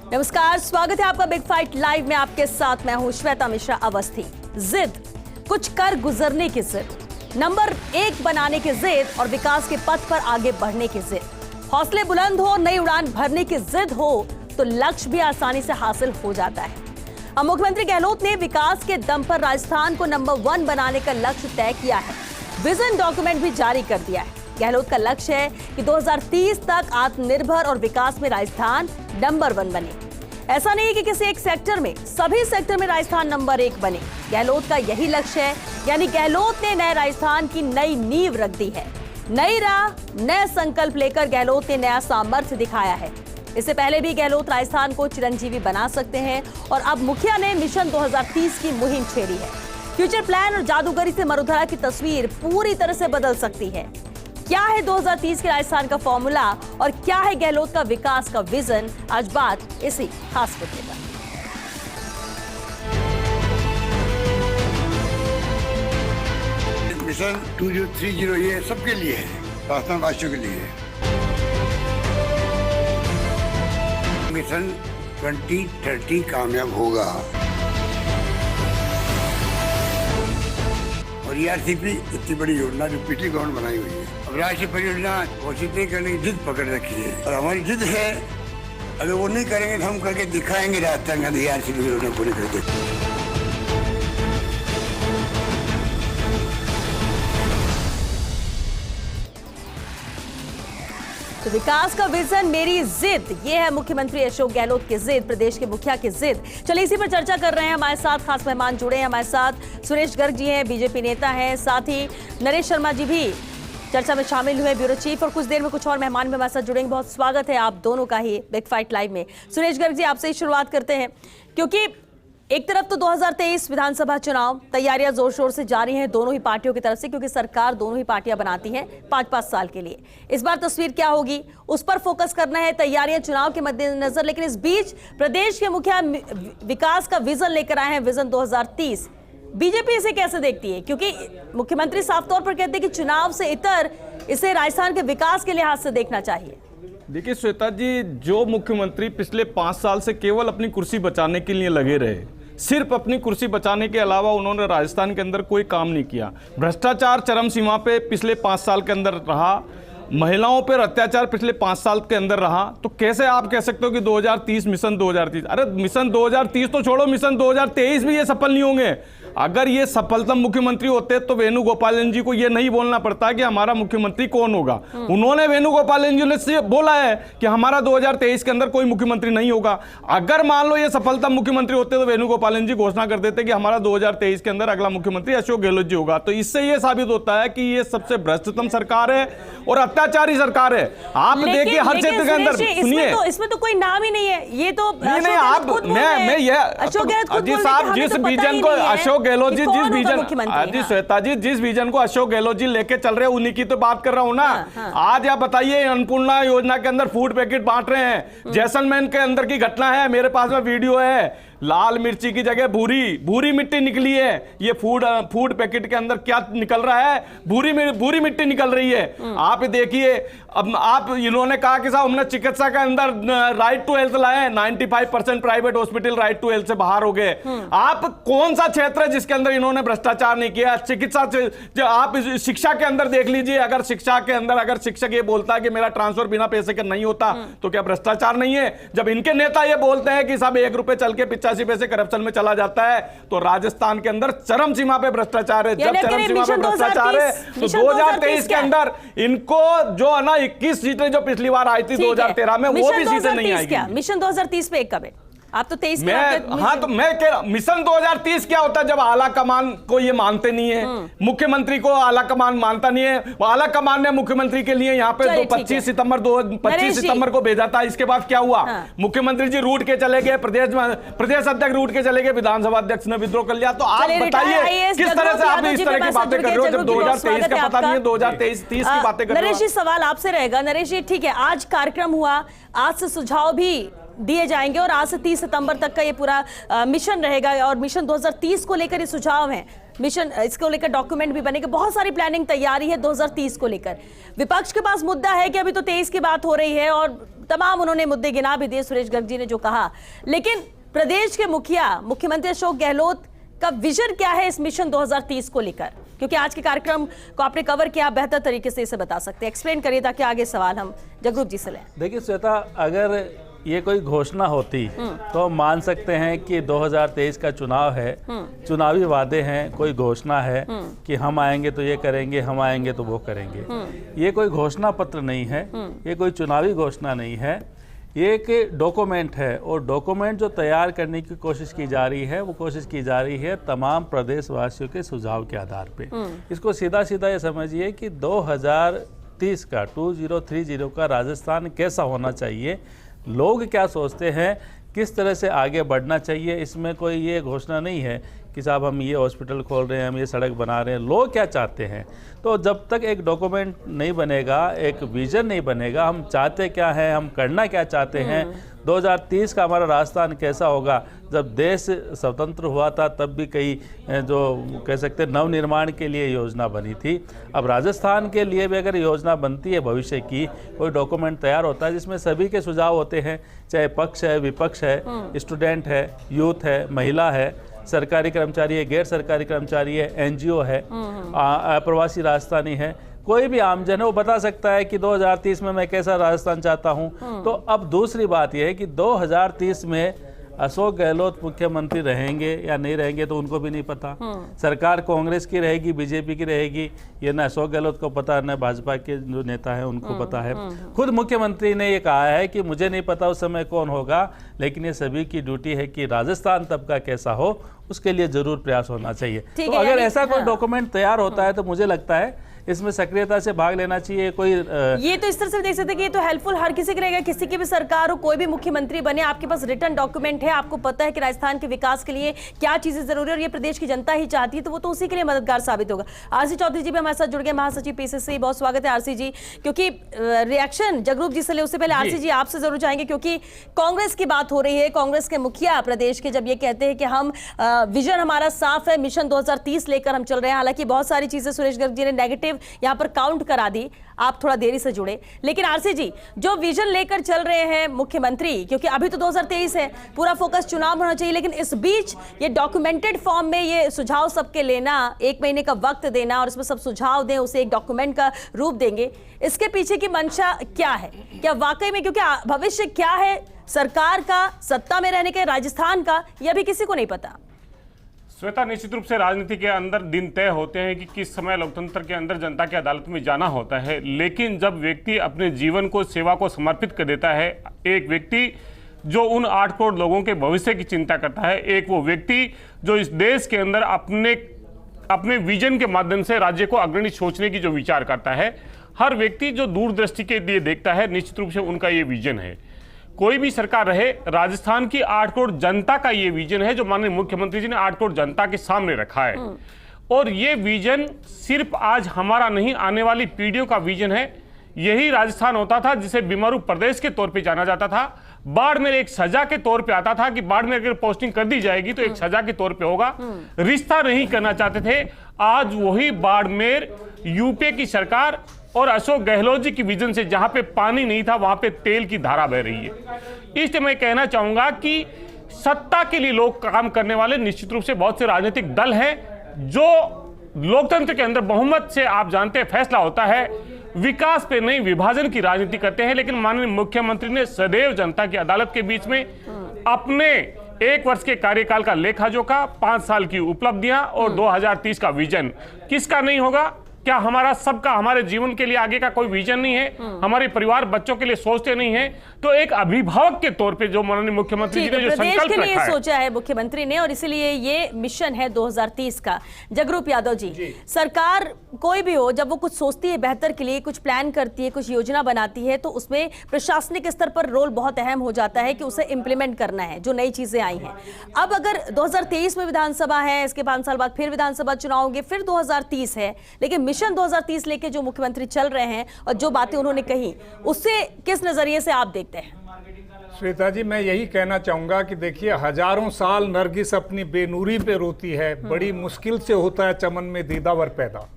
नमस्कार, स्वागत है आपका बिग फाइट लाइव में। आपके साथ मैं हूं श्वेता मिश्रा अवस्थी। जिद, कुछ कर गुजरने की जिद, नंबर 1 बनाने की जिद और विकास के पथ पर आगे बढ़ने की जिद। हौसले बुलंद हो, नई उड़ान भरने की जिद हो तो लक्ष्य भी आसानी से हासिल हो जाता है। अब मुख्यमंत्री गहलोत ने विकास के दम पर राजस्थान को नंबर 1 बनाने का लक्ष्य तय किया है। विजन डॉक्यूमेंट भी जारी कर दिया है। गहलोत का लक्ष्य है कि 2030 तक आत्मनिर्भर और विकास में राजस्थान नंबर 1 बने। ऐसा नहीं है कि किसी एक सेक्टर में, सभी सेक्टर में राजस्थान नंबर 1 बने। गहलोत का यही लक्ष्य है, यानी गहलोत ने नए राजस्थान की नई नींव रख दी है। नई राह, नए संकल्प लेकर गहलोत ने नया सामर्थ्य दिखाया है। इससे पहले भी गहलोत राजस्थान को चिरंजीवी बना सकते हैं और अब मुखिया ने मिशन 2030 की मुहिम छेड़ी है। फ्यूचर प्लान और जादूगरी से मरुधरा की तस्वीर पूरी तरह से बदल सकती है। क्या है 2030 के राजस्थान का फॉर्मूला और क्या है गहलोत का विकास का विजन? आज बात इसी खास मुद्दे पर। मिशन 2030 ये सबके लिए है, राजस्थान वासियों के लिए है। मिशन 2030 कामयाब होगा और ERCP इतनी बड़ी योजना जो पिछली गवर्नमेंट बनाई हुई है, अब राष्ट्रीय परियोजना घोषित नहीं करने की जिद पकड़ रखी है और हमारी जिद है, अगर वो नहीं करेंगे तो हम करके दिखाएंगे राजस्थान का ERCP योजना पूरी करके। तो विकास का विजन, मेरी जिद, ये है मुख्यमंत्री अशोक गहलोत की जिद, प्रदेश के मुखिया की जिद। चलिए इसी पर चर्चा कर रहे हैं। हमारे साथ खास मेहमान जुड़े हैं। हमारे साथ सुरेश गर्ग जी हैं, बीजेपी नेता हैं, साथ ही नरेश शर्मा जी भी चर्चा में शामिल हुए, ब्यूरो चीफ, और कुछ देर में कुछ और मेहमान भी हमारे साथ जुड़ेंगे। बहुत स्वागत है आप दोनों का ही बिग फाइट लाइव में। सुरेश गर्ग जी, आपसे ही शुरुआत करते हैं, क्योंकि एक तरफ तो 2023 विधानसभा चुनाव तैयारियां जोर शोर से जारी हैं दोनों ही पार्टियों की तरफ से, क्योंकि सरकार दोनों ही पार्टियां बनाती हैं 5-5 साल के लिए। इस बार तस्वीर क्या होगी उस पर फोकस करना है, तैयारियां चुनाव के मद्देनजर। लेकिन इस बीच प्रदेश के मुखिया विकास का विजन लेकर आए हैं, विजन 2030। बीजेपी इसे कैसे देखती है? क्योंकि मुख्यमंत्री साफ तौर पर कहते हैं कि चुनाव से इतर इसे राजस्थान के विकास के लिहाज से देखना चाहिए। देखिए श्वेता जी, जो मुख्यमंत्री पिछले 5 साल से केवल अपनी कुर्सी बचाने के लिए लगे रहे, सिर्फ अपनी कुर्सी बचाने के अलावा उन्होंने राजस्थान के अंदर कोई काम नहीं किया। भ्रष्टाचार चरम सीमा पे पिछले 5 साल के अंदर रहा, महिलाओं पर अत्याचार पिछले 5 साल के अंदर रहा, तो कैसे आप कह सकते हो कि 2030 मिशन 2030? अरे मिशन 2030 तो छोड़ो, मिशन 2023 भी ये सफल नहीं होंगे। अगर ये सफलतम मुख्यमंत्री होते तो वेणुगोपालन जी को ये नहीं बोलना पड़ता कि हमारा मुख्यमंत्री कौन होगा। उन्होंने वेणुगोपालन जी ने बोला है कि हमारा 2023 के अंदर कोई मुख्यमंत्री नहीं होगा। अगर मान लो ये सफलतम मुख्यमंत्री होते तो वेणुगोपालन जी घोषणा कर देते कि हमारा 2023 के अंदर अगला मुख्यमंत्री अशोक गहलोत जी होगा। तो इससे ये साबित होता है कि ये सबसे भ्रष्टतम सरकार है और अत्याचारी सरकार है। आप देखिए हर क्षेत्र के अंदर, सुनिए, इसमें तो कोई नाम ही नहीं है। ये तो नहीं आप, मैं ये अशोक गहलोत जी साहब, जिस विजन को अशोक गहलोत जी, जिस विजन, जी श्वेता जी, जिस विजन को अशोक गहलोत जी लेके चल रहे हैं उन्हीं की तो बात कर रहा हूं ना। आज आप बताइए, अन्नपूर्णा योजना के अंदर फूड पैकेट बांट रहे हैं। जैसलमेर के अंदर की घटना है, मेरे पास में वीडियो है। लाल मिर्ची की जगह भूरी मिट्टी निकली है। ये फूड पैकेट के अंदर क्या निकल रहा है? भूरी मिट्टी निकल रही है। आप देखिए, अब आप, इन्होंने कहा कि साहब हमने चिकित्सा के अंदर राइट टू हेल्थ लाए, 95% private hospital right to health से बाहर हो गए। आप कौन सा क्षेत्र है जिसके अंदर इन्होंने भ्रष्टाचार नहीं किया? चिकित्सा जो आप शिक्षा के अंदर देख लीजिए, अगर शिक्षा के अंदर अगर शिक्षक ये बोलता है कि मेरा ट्रांसफर बिना पैसे के नहीं होता, तो क्या भ्रष्टाचार नहीं है? जब इनके नेता ये बोलते हैं कि साहब 1 रुपए चल के 85 पैसे करप्शन में चला जाता है, तो राजस्थान के अंदर चरम सीमा पे भ्रष्टाचार है। जब चरम सीमा पे भ्रष्टाचार है तो 2023 के अंदर इनको जो है ना 21 सीटें जो पिछली बार आई थी 2013 में, वो भी सीटें नहीं आएगी। मिशन 2030 पे कब है? आप तो 23 हाँ, तो मैं कह रहा हूं मिशन 2030 क्या होता है जब आला कमान को ये मानते नहीं है, मुख्यमंत्री को आला कमान मानता नहीं है। आला कमान ने मुख्यमंत्री के लिए यहाँ पे 25 सितंबर को भेजा था। इसके बाद क्या हुआ? मुख्यमंत्री जी रूट के चले गए, प्रदेश अध्यक्ष रूट के चले गए, विधानसभा अध्यक्ष ने विद्रोह कर लिया। तो आप बताइए किस तरह से आप इस तरह की बातें कर रहे हो जब 2023 का पता नहीं है, 2023-30 की बातें कर रहे हो। नरेश जी, सवाल आपसे रहेगा। नरेश जी, ठीक है, आज कार्यक्रम हुआ, आज से सुझाव भी दिए जाएंगे और आज से 30 सितंबर तक का ये पूरा मिशन रहेगा और मिशन 2030 को लेकर ये सुझाव हैं। मिशन, इसको लेकर डॉक्यूमेंट भी बनेगा, बहुत सारी प्लानिंग तैयारी है 2030 को लेकर। विपक्ष के पास मुद्दा है कि अभी तो 23 की बात हो रही है और तमाम उन्होंने मुद्दे गिना भी दिए सुरेश गर्ग जी ने जो कहा, लेकिन प्रदेश के मुख्यमंत्री अशोक गहलोत का विजन क्या है इस मिशन 2030 को लेकर? क्योंकि आज के कार्यक्रम को आपने कवर किया, बेहतर तरीके से इसे बता सकते हैं, एक्सप्लेन करिए ताकि आगे सवाल हम जगरूप जी से लें। देखिए श्वेता, अगर ये कोई घोषणा होती तो हम मान सकते हैं कि 2023 का चुनाव है, चुनावी वादे हैं, कोई घोषणा है कि हम आएंगे तो ये करेंगे, हम आएंगे तो वो करेंगे। ये कोई घोषणा पत्र नहीं है, ये कोई चुनावी घोषणा नहीं है, ये एक डॉक्यूमेंट है। और डॉक्यूमेंट जो तैयार करने की कोशिश की जा रही है, वो कोशिश की जा रही है तमाम प्रदेशवासियों के सुझाव के आधार पे। इसको सीधा सीधा ये समझिए कि 2030 का 2030 का राजस्थान कैसा होना चाहिए, लोग क्या सोचते हैं, किस तरह से आगे बढ़ना चाहिए। इसमें कोई ये घोषणा नहीं है कि साहब हम ये हॉस्पिटल खोल रहे हैं, हम ये सड़क बना रहे हैं। लोग क्या चाहते हैं, तो जब तक एक डॉक्यूमेंट नहीं बनेगा, एक विजन नहीं बनेगा, हम चाहते क्या हैं, हम करना क्या चाहते हैं, 2030 का हमारा राजस्थान कैसा होगा। जब देश स्वतंत्र हुआ था तब भी कई जो कह सकते हैं नवनिर्माण के लिए योजना बनी थी। अब राजस्थान के लिए भी अगर योजना बनती है भविष्य की, कोई डॉक्यूमेंट तैयार होता है जिसमें सभी के सुझाव होते हैं, चाहे पक्ष है, विपक्ष है, स्टूडेंट है, यूथ है, महिला है, सरकारी कर्मचारी है, गैर सरकारी कर्मचारी है, एनजीओ है, अप्रवासी राजस्थानी है, कोई भी आमजन है, वो बता सकता है कि 2030 में मैं कैसा राजस्थान चाहता हूं। तो अब दूसरी बात यह है कि 2030 में अशोक गहलोत मुख्यमंत्री रहेंगे या नहीं रहेंगे तो उनको भी नहीं पता। सरकार कांग्रेस की रहेगी, बीजेपी की रहेगी, ये न अशोक गहलोत को पता, न भाजपा के जो नेता है उनको पता है। खुद मुख्यमंत्री ने ये कहा है कि मुझे नहीं पता उस समय कौन होगा, लेकिन ये सभी की ड्यूटी है कि राजस्थान तब का कैसा हो, उसके लिए जरूर प्रयास होना चाहिए। तो अगर ऐसा कोई डॉक्यूमेंट तैयार होता है तो मुझे लगता है इसमें सक्रियता से भाग लेना चाहिए। कोई ये तो इस तरह से देख सकते हैं कि ये तो हेल्पफुल हर किसी के रहेगा, किसी की भी सरकार हो, कोई भी मुख्यमंत्री बने, आपके पास रिटर्न डॉक्यूमेंट है, आपको पता है कि राजस्थान के विकास के लिए क्या चीजें जरूरी है और ये प्रदेश की जनता ही चाहती है, तो वो तो उसी के लिए मददगार साबित होगा। आरसी चौधरी जी भी हमारे साथ जुड़ गए, महासचिव पीसीसी, बहुत स्वागत है आरसी जी। क्योंकि रिएक्शन जगरूप जी से ले, उससे पहले आरसी जी आपसे जरूर चाहेंगे, क्योंकि कांग्रेस की बात हो रही है, कांग्रेस के मुखिया प्रदेश के जब ये कहते हैं कि हम विजन हमारा साफ है, मिशन 2030 लेकर हम चल रहे हैं। हालांकि बहुत सारी चीजें सुरेश गर्ग जी ने नेगेटिव यहाँ पर काउंट करा दी, आप थोड़ा देरी से जुड़े, लेकिन आरसी जी जो विजन लेकर चल रहे हैं मुख्यमंत्री, क्योंकि अभी तो 2023 है, पूरा फोकस चुनाव होना चाहिए, लेकिन इस बीच ये डॉक्यूमेंटेड फॉर्म में ये सुझाव सबके लेना, 1 महीने का वक्त देना और इसमें सब सुझाव दें, उसे एक डॉक्यूमेंट का रूप देंगे, इसके पीछे की मंशा क्या है? क्या वाकई में, क्योंकि भविष्य क्या है सरकार का, सत्ता में रहने के राजस्थान का, यह भी किसी को नहीं पता। श्वेता, निश्चित रूप से राजनीति के अंदर दिन तय होते हैं कि किस समय लोकतंत्र के अंदर जनता की अदालत में जाना होता है, लेकिन जब व्यक्ति अपने जीवन को सेवा को समर्पित कर देता है, एक व्यक्ति जो उन 8 करोड़ लोगों के भविष्य की चिंता करता है, एक वो व्यक्ति जो इस देश के अंदर अपने विजन के माध्यम से राज्य को अग्रणी सोचने की जो विचार करता है, हर व्यक्ति जो दूरदृष्टि के लिए देखता है, निश्चित रूप से उनका ये विजन है। कोई भी सरकार रहे, राजस्थान की 8 करोड़ जनता का ये विजन है जो माननीय मुख्यमंत्री जी ने 8 करोड़ जनता के सामने रखा है। और ये विजन सिर्फ आज हमारा नहीं, आने वाली पीढ़ियों का विजन है। यही राजस्थान होता था जिसे बीमारू प्रदेश के तौर पे जाना जाता था। बाड़मेर एक सजा के तौर पे आता था कि बाड़मेर अगर पोस्टिंग कर दी जाएगी तो एक सजा के तौर पे होगा, रिश्ता नहीं करना चाहते थे। आज वही बाड़मेर यूपी की सरकार और अशोक गहलोत जी की विजन से जहां पे पानी नहीं था वहां पे तेल की धारा बह रही है। इसलिए मैं कहना चाहूंगा कि सत्ता के लिए लोग काम करने वाले निश्चित रूप से बहुत से राजनीतिक दल हैं जो लोकतंत्र के अंदर बहुमत से, आप जानते हैं, फैसला होता है, विकास पे नहीं विभाजन की राजनीति करते हैं। लेकिन माननीय मुख्यमंत्री ने सदैव जनता की अदालत के बीच में अपने 1 वर्ष के कार्यकाल का लेखा जोखा, 5 साल की उपलब्धियां और 2030 का विजन, किसका नहीं होगा? क्या हमारा सबका, हमारे जीवन के लिए आगे का कोई विजन नहीं है? हमारे परिवार बच्चों के लिए सोचते नहीं है? तो एक अभिभावक के तौर पे जो माननीय मुख्यमंत्री जी ने जो संकल्प के लिए रखा है, सोचा है मुख्यमंत्री ने, और इसीलिए ये मिशन है 2030 का। जगरूप यादव जी, सरकार कोई भी हो, जब वो कुछ सोचती है बेहतर के लिए, कुछ प्लान करती है, कुछ योजना बनाती है, तो उसमें प्रशासनिक स्तर पर रोल बहुत अहम हो जाता है कि उसे इंप्लीमेंट करना है जो नई चीजें आई हैं। अब अगर 2023 में विधानसभा है, इसके 5 साल बाद फिर विधानसभा चुनाव होंगे, फिर 2030 है, लेकिन मिशन 2030 लेके जो मुख्यमंत्री चल रहे हैं और जो बातें उन्होंने कही, उससे किस नजरिए से आप देखते हैं? श्वेता जी, मैं यही कहना चाहूंगा कि देखिए, हजारों साल नरगिस अपनी बेनूरी पे रोती है, बड़ी मुश्किल से होता है चमन में दीदावर पैदा।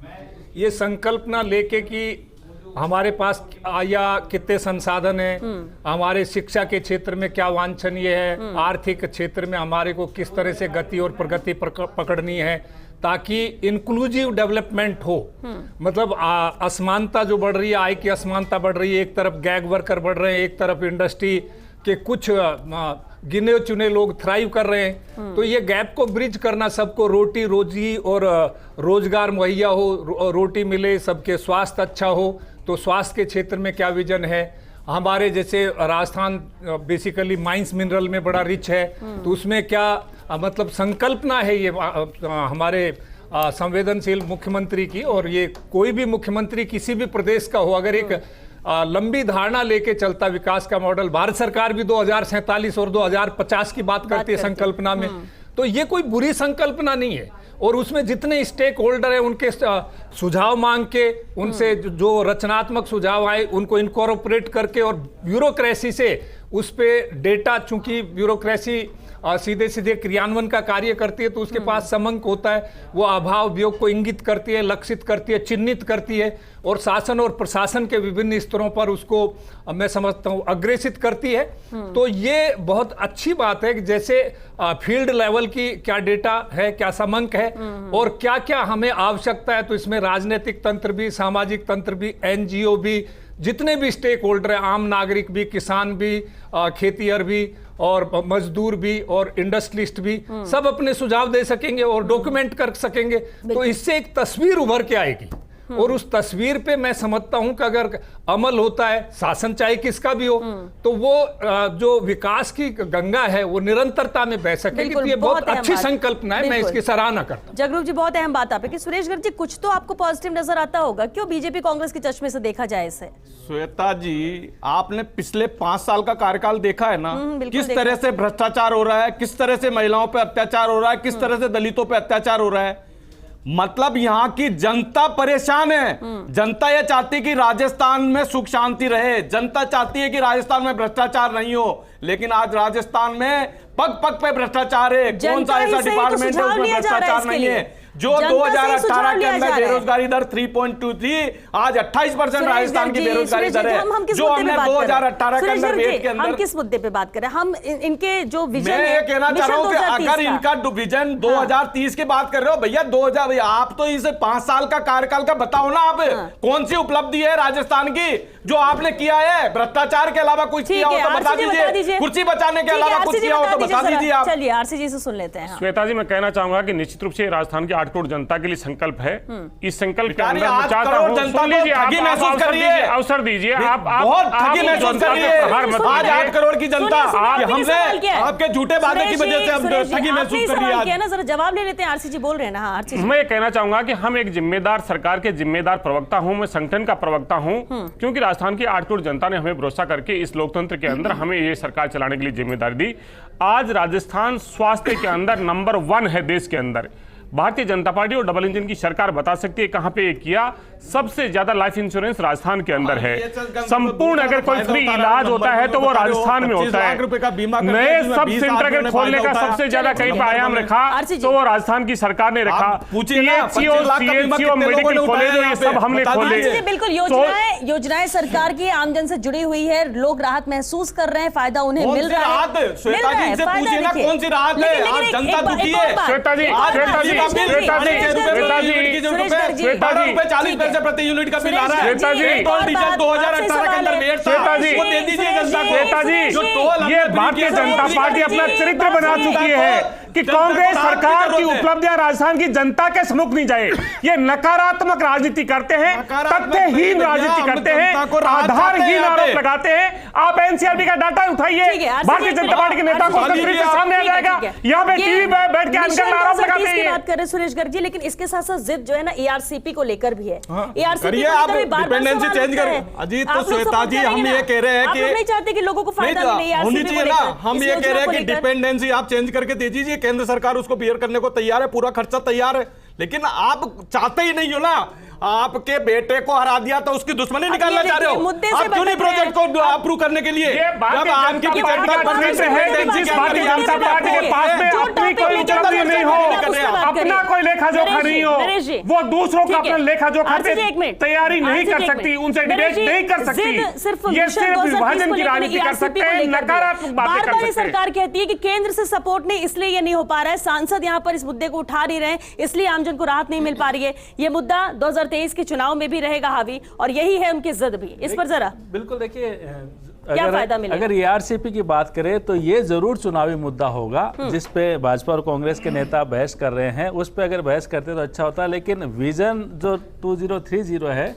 ये संकल्पना लेके कि हमारे पास या कितने संसाधन हैं, हमारे शिक्षा के क्षेत्र में क्या वांछनीय है, आर्थिक क्षेत्र में हमारे को किस तरह से गति और प्रगति पकड़नी है, ताकि इंक्लूसिव डेवलपमेंट हो। मतलब असमानता जो बढ़ रही है, आय की असमानता बढ़ रही है, एक तरफ गैग वर्कर बढ़ रहे हैं, एक तरफ इंडस्ट्री के कुछ गिने चुने लोग थ्राइव कर रहे हैं। तो ये गैप को ब्रिज करना, सबको रोटी रोजी और रोजगार मुहैया हो, रोटी मिले, सबके स्वास्थ्य अच्छा हो। तो स्वास्थ्य के क्षेत्र में क्या विजन है हमारे? जैसे राजस्थान बेसिकली माइंस मिनरल में बड़ा रिच है, तो उसमें क्या मतलब संकल्पना है ये हमारे संवेदनशील मुख्यमंत्री की। और ये कोई भी मुख्यमंत्री किसी भी प्रदेश का हो, अगर एक लंबी धारणा लेके चलता विकास का मॉडल, भारत सरकार भी 2047 और 2050 की बात करती है संकल्पना में, तो ये कोई बुरी संकल्पना नहीं है। और उसमें जितने स्टेक होल्डर हैं उनके सुझाव मांग के, उनसे जो रचनात्मक सुझाव आए उनको इनकॉर्पोरेट करके, और ब्यूरोक्रेसी से उस पे डेटा, चूंकि ब्यूरोक्रेसी सीधे सीधे क्रियान्वयन का कार्य करती है, तो उसके पास समंक होता है, वो अभाव वियोग को इंगित करती है, लक्षित करती है, चिन्हित करती है, और शासन और प्रशासन के विभिन्न स्तरों पर उसको मैं समझता हूँ अग्रेसित करती है। तो ये बहुत अच्छी बात है कि जैसे फील्ड लेवल की क्या डेटा है, क्या समंक है, और क्या क्या हमें आवश्यकता है। तो इसमें राजनीतिक तंत्र भी, सामाजिक तंत्र भी, NGO भी, जितने भी स्टेक होल्डर हैं, आम नागरिक भी, किसान भी, खेतीहर भी, और मजदूर भी, और इंडस्ट्रियलिस्ट भी, सब अपने सुझाव दे सकेंगे और डॉक्यूमेंट कर सकेंगे। तो इससे एक तस्वीर उभर के आएगी, और उस तस्वीर पे मैं समझता हूं कि अगर अमल होता है, शासन चाहे किसका भी हो, तो वो जो विकास की गंगा है वो निरंतरता में बह सकेगी। तो ये बहुत अच्छी संकल्पना है, मैं इसकी सराहना करता हूं। जगरूप जी, बहुत अहम बात आप है कि सुरेश गर्ग जी, कुछ तो आपको पॉजिटिव नजर आता होगा, क्यों बीजेपी कांग्रेस के चश्मे से देखा जाए इसे? श्वेता जी, आपने पिछले 5 साल का कार्यकाल देखा है ना, किस तरह से भ्रष्टाचार हो रहा है, किस तरह से महिलाओं पर अत्याचार हो रहा है, किस तरह से दलितों पर अत्याचार हो रहा है। मतलब यहां की जनता परेशान है। जनता यह चाहती है कि राजस्थान में सुख शांति रहे, जनता चाहती है कि राजस्थान में भ्रष्टाचार नहीं हो, लेकिन आज राजस्थान में पग पग पे भ्रष्टाचार है। कौन सा ऐसा डिपार्टमेंट है उसमें भ्रष्टाचार नहीं है? जो 2018 के अंदर बेरोजगारी दर 3.2 थी, आज 28% राजस्थान की बेरोजगारी दर है। जो हमने 2018 के अंदर वेट के अंदर, हम किस मुद्दे पे बात कर रहे हैं? हम इनके जो विजन, मैं ये कहना चाह रहा हूं कि अगर इनका विजन 2030 की बात कर रहे हो, भैया 2000, आप तो इसे 5 साल का कार्यकाल का बताओ ना, आप कौन सी उपलब्धि है राजस्थान की जो आपने किया है? भ्रष्टाचार के अलावा कुछ किया हो तो बता दीजिए, कुर्सी बचाने के अलावा कुछ किया हो तो बता दीजिए आप। चलिए आरसी जी से सुन लेते हैं। श्वेता जी, मैं कहना चाहूंगा कि निश्चित रूप से राजस्थान के 8 करोड़ जनता के लिए संकल्प है। इस संकल्प के अंदर मैं चाहता हूं, सुन लीजिए, आप अवसर दीजिए, आप बहुत ठगी महसूस कर रही है आज 8 करोड़ की जनता, हमसे आपके झूठे वादे की वजह से हम ठगी महसूस कर रही है। जरा जवाब ले लेते हैं, आरसी जी बोल रहे हैं ना। आरसी जी, मैं कहना चाहूंगा कि हम एक जिम्मेदार सरकार के जिम्मेदार प्रवक्ता हूं, मैं संगठन का प्रवक्ता हूं, क्योंकि राजस्थान की 8 करोड़ जनता ने हमें भरोसा करके इस लोकतंत्र के अंदर हमें ये सरकार चलाने के लिए जिम्मेदारी दी। आज राजस्थान स्वास्थ्य के अंदर नंबर 1 है देश के अंदर। भारतीय जनता पार्टी और डबल इंजन की सरकार बता सकती है कहां पे ये किया। सबसे ज्यादा लाइफ इंश्योरेंस राजस्थान के अंदर है। संपूर्ण अगर कोई फ्री इलाज होता है तो वो राजस्थान में होता है। नए सब सेंटर अगर खोलने का सबसे ज्यादा कहीं पर आयाम रखा तो वो राजस्थान की सरकार ने रखा। CHCO, मेडिकल कॉलेज, ये सब हमने खोले। बिल्कुल, योजनाएं सरकार की आमजन से जुड़ी हुई है, लोग राहत महसूस कर रहे हैं, फायदा उन्हें मिल रहा है। श्वेता जी से पूछिए ना कौन सी राहत है, आज जनता दुखी है। श्वेता जी, 40 पैसे प्रति यूनिट का बिल आ रहा है। श्वेता जी, पेट्रोल डीजल 2018 के अंदर वेट था, वो दे दीजिए जनता को। श्वेता जी, ये भारतीय जनता पार्टी अपना चरित्र बना चुकी है कि कांग्रेस सरकार की उपलब्धियां राजस्थान की जनता के सम्मुख नहीं जाए। ये नकारात्मक राजनीति करते हैं, तथ्यहीन राजनीति करते हैं, आधारहीन आरोप लगाते हैं। आप एनसीआरबी का डाटा उठाइए, भारतीय जनता पार्टी के नेता को सामने आ जाएगा। यहाँ पे टीवी पे बैठ के अनकर आरोप लगाते हैं। बात कर रहे हैं सुरेश गर्ग जी, लेकिन इसके साथ साथ जिद जो है ना ARCP को लेकर भी है। करिए आप डिपेंडेंसी चेंज करें। अजीत तो श्वेता जी, हम ये कह रहे हैं कि नहीं चाहते कि लोगों को फायदा मिले होनी चाहिए ना। हम ये कह रहे हैं कि डिपेंडेंसी आप चेंज करके दे दीजिए, केंद्र सरकार उसको बियर करने को तैयार है, पूरा खर्चा तैयार है, लेकिन आप चाहते ही नहीं हो ना। आपके बेटे को हरा दिया तो उसकी दुश्मनी निकालना चाह रहे हो? आप क्यों नहीं प्रोजेक्ट को अप्रूव करने के लिए? ये जब आपकी 75% है, जिस भारतीय जनता पार्टी के पास में अपनी कोई उपलब्धि नहीं हो, अपना कोई लेखा जोखा नहीं हो, वो दूसरों का अपना लेखा जोखा तैयारी नहीं कर सकती, उनसे डिबेट नहीं कर सकती। ये सिर्फ विभाजन की राजनीति कर सकते हैं, नकारात्मक बातें कर सकते हैं। सरकार कहती है कि केंद्र से सपोर्ट नहीं, इसलिए ये नहीं हो पा रहा है, सांसद यहाँ पर इस मुद्दे को उठा नहीं रहे, इसलिए आमजन को राहत नहीं मिल पा रही है। ये मुद्दा 2023 के चुनाव में भी रहेगा हावी, और यही है उनकी जिद भी। इस पर जरा बिल्कुल देखिए, क्या फायदा मिलेगा? अगर ERCP की बात करें तो ये जरूर चुनावी मुद्दा होगा जिस पे भाजपा और कांग्रेस के नेता बहस कर रहे हैं। उस पे अगर बहस करते तो अच्छा होता, लेकिन विजन जो 2030 है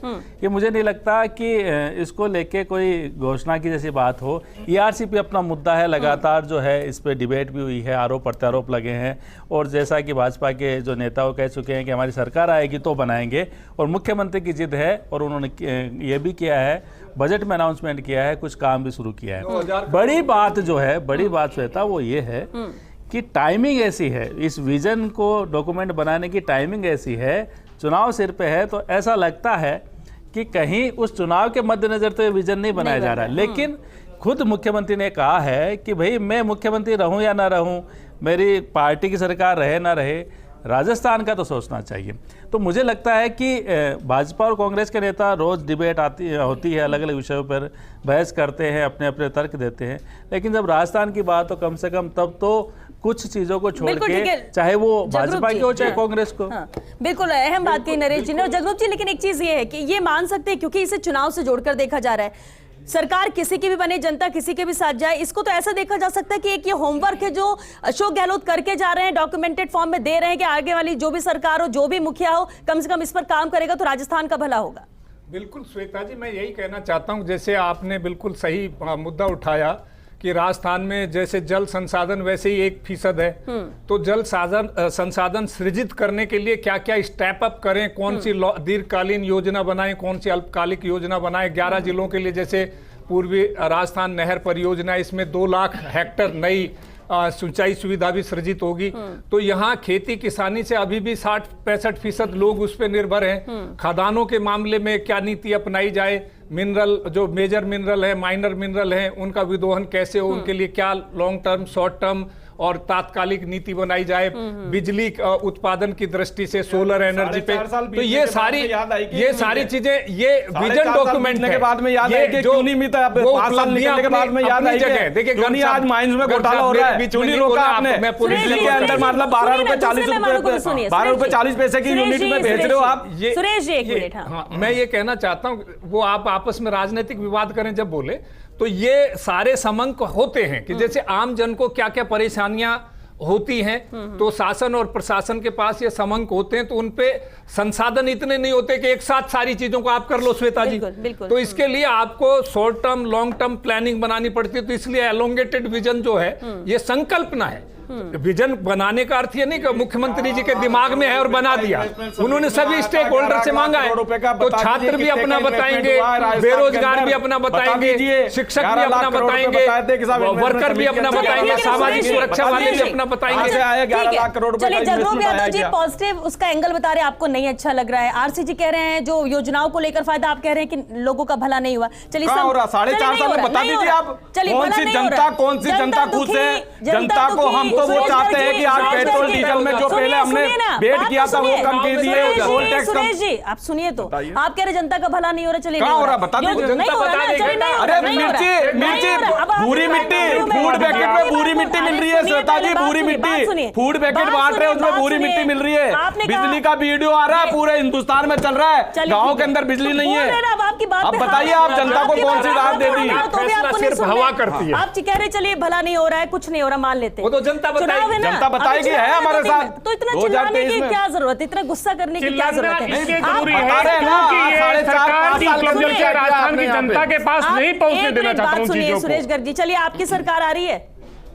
ये मुझे नहीं लगता कि इसको लेके कोई घोषणा की जैसी बात हो। ERCP अपना मुद्दा है, लगातार जो है इस पे डिबेट भी हुई है, आरोप प्रत्यारोप लगे हैं, और जैसा कि भाजपा के जो नेता वो कह चुके हैं कि हमारी सरकार आएगी तो बनाएंगे, और मुख्यमंत्री की जिद है, और उन्होंने ये भी किया है, बजट में अनाउंसमेंट किया है, कुछ काम भी शुरू किया है। बड़ी बात जो है, बड़ी बात श्वेता, वो ये है कि टाइमिंग ऐसी है, इस विजन को डॉक्यूमेंट बनाने की टाइमिंग ऐसी है, चुनाव सिर पे है, तो ऐसा लगता है कि कहीं उस चुनाव के मद्देनजर तो ये विजन नहीं बनाया जा रहा है। लेकिन खुद मुख्यमंत्री ने कहा है कि भाई मैं मुख्यमंत्री रहूं या ना रहूं, मेरी पार्टी की सरकार रहे ना रहे, राजस्थान का तो सोचना चाहिए। तो मुझे लगता है कि भाजपा और कांग्रेस के नेता रोज डिबेट होती है, अलग अलग विषयों पर बहस करते हैं, अपने अपने तर्क देते हैं, लेकिन जब राजस्थान की बात हो कम से कम तब तो कुछ चीजों को छोड़ के, चाहे वो भाजपा की हो चाहे कांग्रेस को। हाँ, बिल्कुल अहम बात की नरेश जी ने। और जगरूप जी, लेकिन एक चीज ये है कि ये मान सकते हैं, क्योंकि इसे चुनाव से जोड़कर देखा जा रहा है, सरकार किसी की भी बने, जनता किसी के भी साथ जाए, इसको तो ऐसा देखा जा सकता है कि एक ये होमवर्क है जो अशोक गहलोत करके जा रहे हैं, डॉक्यूमेंटेड फॉर्म में दे रहे हैं कि आगे वाली जो भी सरकार हो, जो भी मुखिया हो, कम से कम इस पर काम करेगा तो राजस्थान का भला होगा। बिल्कुल श्वेता जी, मैं यही कहना चाहता हूं, जैसे आपने बिल्कुल सही मुद्दा उठाया कि राजस्थान में जैसे जल संसाधन वैसे ही 1% है, तो जल संसाधन सृजित करने के लिए क्या क्या स्टेप अप करें, कौन सी दीर्घकालीन योजना बनाएं, कौन सी अल्पकालिक योजना बनाएं। 11 जिलों के लिए जैसे पूर्वी राजस्थान नहर परियोजना, इसमें 2 लाख हेक्टर नई सिंचाई सुविधा भी सृजित होगी। तो यहाँ खेती किसानी से अभी भी 60-65% लोग उस पर निर्भर हैं। खदानों के मामले में क्या नीति अपनाई जाए, मिनरल जो मेजर मिनरल है, माइनर मिनरल है, उनका विदोहन कैसे हो, उनके लिए क्या लॉन्ग टर्म, शॉर्ट टर्म और तात्कालिक नीति बनाई जाए। बिजली उत्पादन की दृष्टि से सोलर एनर्जी पे, तो ये सारी चीजें, ये विजन डॉक्यूमेंट के बाद में याद है कि क्यों नहीं मिलता, 5 साल निकलने के बाद में याद है कि देखिए क्यों नहीं आज माइंस में घोटाला हो रहा है, क्यों नहीं रोका आपने? बिजली के अंदर मतलब 12 रुपए 40 पैसे की यूनिट में बेच रहे हो आप। सुरेश जी, एक मिनट। हाँ, मैं ये कहना चाहता हूँ, वो आप आपस में राजनीतिक विवाद करें जब बोले, तो ये सारे समंक होते हैं कि जैसे आम जन को क्या क्या परेशानियां होती हैं, तो शासन और प्रशासन के पास ये समंक होते हैं, तो उनपे संसाधन इतने नहीं होते कि एक साथ सारी चीजों को आप कर लो श्वेता जी। तो इसके लिए आपको short term long term planning बनानी पड़ती है। तो इसलिए एलोंगेटेड विजन जो है ये संकल्पना है। विजन बनाने का अर्थ ये नहीं कि मुख्यमंत्री जी के दिमाग में है और बना दिया, उन्होंने सभी स्टेक होल्डर से मांगा है। तो छात्र भी अपना बताएंगे, बेरोजगार भी अपना बताएंगे, शिक्षक भी अपना बताएंगे, वर्कर भी अपना बताएंगे, सामाजिक सुरक्षा वाले भी अपना बताएंगे। चलिए जगरूप यादव जी पॉजिटिव उसका एंगल बता रहे हैं, आपको नहीं अच्छा लग रहा है। आरसी जी कह रहे हैं जो योजनाओं को लेकर फायदा, आप कह रहे हैं कि लोगों का भला नहीं हुआ। चलिए 4.5 साल में बता दीजिए आप, कौन सी जनता खुश है? जनता को हम तो वो चाहते हैं कि आज पेट्रोल डीजल में जो पहले हमने वेट किया था वो कम कर दिए, टोल टैक्स कम। सुरेश जी आप सुनिए, तो आप कह रहे जनता का भला नहीं हो रहा। चलिए क्या हो रहा बता दीजिए। अरे मिर्ची भूरी मिट्टी, फूड पैकेट में भूरी मिट्टी मिल रही है श्वेता जी, भूरी मिट्टी फूड पैकेट बांट रहे हैं, उसमें भूरी मिट्टी मिल रही है। बिजली का वीडियो आ रहा है, पूरे हिंदुस्तान में चल रहा है, गाँव के अंदर बिजली नहीं है। अब बताइए आप जनता को कौन सी राहत दे दी? सिर्फ हवा करती है। आप कह रहे चलिए भला नहीं हो रहा है, कुछ नहीं हो रहा, मान लेते हैं, वो तो जनता जनता बताएगी है हमारे साथ। तो इतना चिल्लाने की क्या जरूरत है, इतना गुस्सा करने की क्या जरूरत है? राजस्थान की जनता के पास नहीं पहुंचने देना चाहता हूं चीजों को। सुरेश गर्ग जी, चलिए आपकी सरकार आ रही है,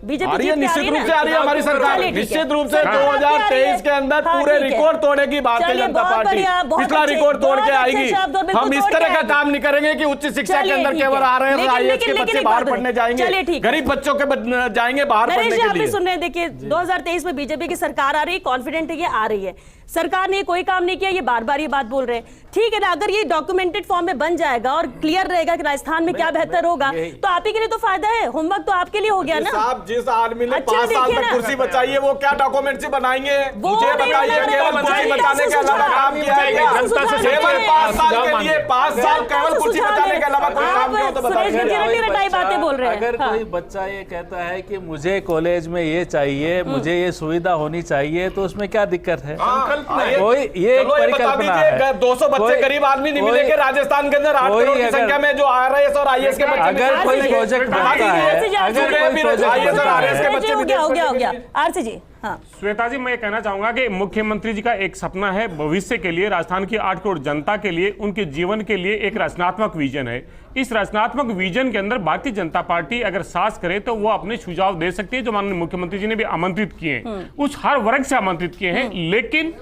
बीजेपी आ रही है, निश्चित रूप से आ रही है हमारी सरकार, निश्चित रूप से 2023 के अंदर पूरे रिकॉर्ड तोड़ेगी भारतीय जनता पार्टी, पिछला रिकॉर्ड तोड़ के आएगी। हम इस तरह का काम नहीं करेंगे कि उच्च शिक्षा के अंदर केवल आ रहे हैं आईएएस के बच्चे बाहर पढ़ने जाएंगे, गरीब बच्चों के जाएंगे बाहर पढ़ने के लिए। सुन रहे हैं, देखिए 2023 में बीजेपी की सरकार आ रही है, कॉन्फिडेंट है ये आ रही है, सरकार ने कोई काम नहीं किया, ये बार बार ये बात बोल रहे हैं। ठीक है ना, अगर ये डॉक्यूमेंटेड फॉर्म में बन जाएगा और क्लियर रहेगा कि राजस्थान में क्या बेहतर होगा, तो आप ही के लिए तो फायदा है, होमवर्क तो आपके लिए हो गया ना। साहब, जिस आदमी ने 5 साल तक कुर्सी बचाई है वो क्या डॉक्यूमेंट से बनाएंगे? मुझे बताइए, केवल कुर्सी बचाने के अलावा काम किया है क्या? केवल 5 साल के लिए, 5 साल केवल कुर्सी बचाने के अलावा कोई काम किया तो बताइए। बातें बोल रहे हैं। अगर कोई बच्चा ये कहता है कि मुझे कॉलेज में ये चाहिए, मुझे ये सुविधा होनी चाहिए, तो उसमें क्या दिक्कत है? कोई ये एक परिकल्पना है। 200 बच्चे गरीब आदमी नहीं मिलेंगे राजस्थान के अंदर 8 करोड़ की संख्या में जो आरआईएस और आईएएस के बच्चे। अगर कोई प्रोजेक्ट बनता है, अगर कोई प्रोजेक्ट बनता है, हो गया आरसी जी। हाँ श्वेता जी, मैं ये कहना चाहूंगा कि मुख्यमंत्री जी का एक सपना है भविष्य के लिए, राजस्थान की 8 करोड़ जनता के लिए, उनके जीवन के लिए एक रचनात्मक विजन है। इस रचनात्मक विजन के अंदर भारतीय जनता पार्टी अगर साहस करे तो वो अपने सुझाव दे सकती है, जो माननीय मुख्यमंत्री जी ने भी आमंत्रित किए हैं, उस हर वर्ग से आमंत्रित किए हैं। लेकिन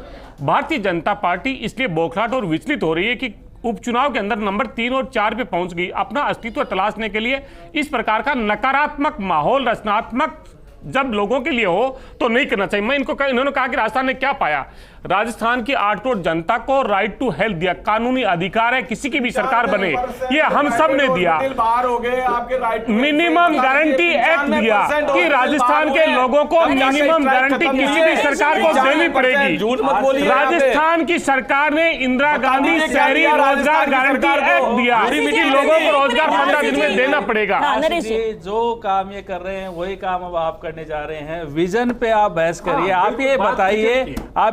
भारतीय जनता पार्टी इसलिए बौखलाहट और विचलित हो रही है कि उपचुनाव के अंदर नंबर 3 और 4 पे पहुंच गई। अपना अस्तित्व तलाशने के लिए इस प्रकार का नकारात्मक माहौल रचनात्मक जब लोगों के लिए हो तो नहीं करना चाहिए। मैं इन्होंने कहा कि राजस्थान ने क्या पाया? राजस्थान की 8 करोड़ जनता को राइट टू हेल्थ दिया, कानूनी अधिकार है, किसी की भी सरकार बने, ये हम सब ने दिया। मिनिमम गारंटी एक्ट दिया कि राजस्थान के लोगों को मिनिमम गारंटी किसी भी सरकार को देनी पड़ेगी। राजस्थान की सरकार ने इंदिरा गांधी शहरी रोजगार गारंटी एक्ट दिया कि लोगों को रोजगार 15 दिन में देना पड़ेगा। जो काम ये कर रहे हैं वही काम अब आप करने जा रहे हैं। विजन पे आप बहस करिए। आप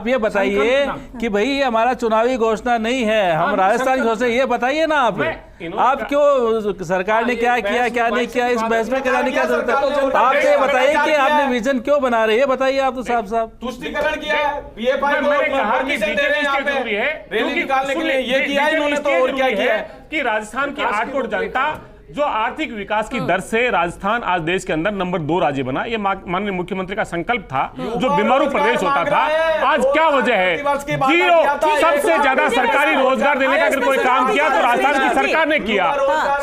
ये बताइए कि भाई हमारा चुनावी घोषणा नहीं है, हम राजस्थान की घोषणा, ये बताइए ना आप क्यों सरकार ने क्या किया क्या नहीं किया इस बहस में कराने की जरूरत है? आप ये बताइए कि आपने विजन क्यों बना रहे हैं, ये बताइए आप तो साहब तुष्टिकरण किया है, पीएफआई को परमिशन दे रहे हैं यहाँ पे रैली निकालने के लिए, ये किया इन्होंने तो और क्या किया है कि राजस्थान की 8 करोड़ जनता जो आर्थिक विकास की दर से राजस्थान आज देश के अंदर नंबर 2 राज्य बना। ये माननीय मुख्यमंत्री का संकल्प था, जो बीमारू प्रदेश होता था। आज क्या वजह है? 0 सबसे ज्यादा सरकारी रोजगार देने का अगर कोई काम किया तो राजस्थान की सरकार ने किया।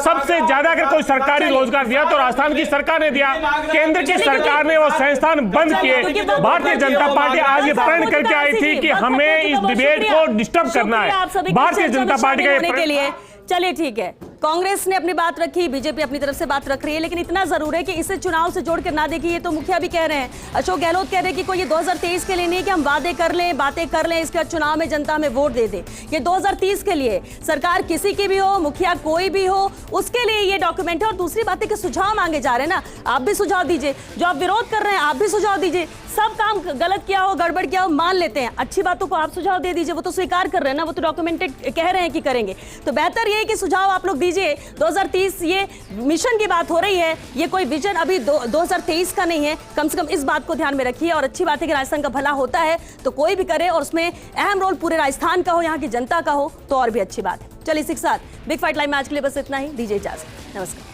सबसे ज्यादा अगर कोई सरकारी रोजगार दिया तो राजस्थान की सरकार ने दिया। केंद्र की सरकार ने वो संस्थान बंद किए। भारतीय जनता पार्टी आज ये प्रण करके आई थी कि हमें इस डिबेट को डिस्टर्ब करना है। भारतीय जनता पार्टी का चलिए ठीक है, कांग्रेस ने अपनी बात रखी, बीजेपी अपनी तरफ से बात रख रही है, लेकिन इतना जरूर है कि इसे चुनाव से जोड़कर ना देखिए। ये तो मुखिया भी कह रहे हैं, अशोक गहलोत कह रहे हैं कि कोई ये 2023 के लिए नहीं कि हम वादे कर लें, बातें कर लें, इसके बाद चुनाव में जनता में वोट दे दे। ये 2030 के लिए, सरकार किसी की भी हो, मुखिया कोई भी हो, उसके लिए ये डॉक्यूमेंट है। और दूसरी बात है कि सुझाव मांगे जा रहे हैं ना, आप भी सुझाव दीजिए। जो आप विरोध कर रहे हैं आप भी सुझाव दीजिए। सब काम गलत किया हो, गड़बड़ किया हो, मान लेते हैं, अच्छी बातों को आप सुझाव दे दीजिए। वो तो स्वीकार कर रहे हैं ना, वो तो डॉक्यूमेंटेड कह रहे हैं कि करेंगे। तो बेहतर ये है कि सुझाव आप लोग दीजिए। 2030 ये मिशन की बात हो रही है, ये कोई विजन अभी 2023 का नहीं है। कम से कम इस बात को ध्यान में रखिए। और अच्छी बात है कि राजस्थान का भला होता है तो कोई भी करे, और उसमें अहम रोल पूरे राजस्थान का हो, यहाँ की जनता का हो, तो और भी अच्छी बात है। चलिए इसी के साथ बिग फाइट लाइव में आज के लिए बस इतना ही। दीजिए इजाजत, नमस्कार।